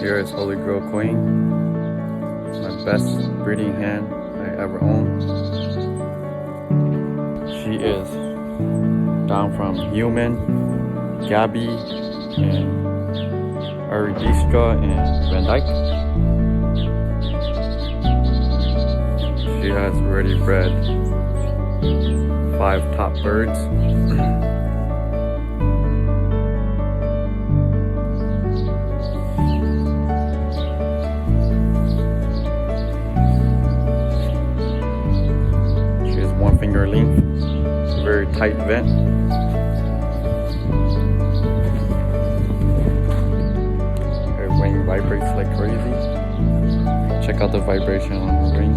Here is Holy Grail Queen, my best breeding hen I ever owned. She is down from Human, Gabby, and Aridistra and Van Dyke. She has already bred 5 top birds. She has 1 finger length, very tight vent. Her wing vibrates like crazy. Check out the vibration on her wing.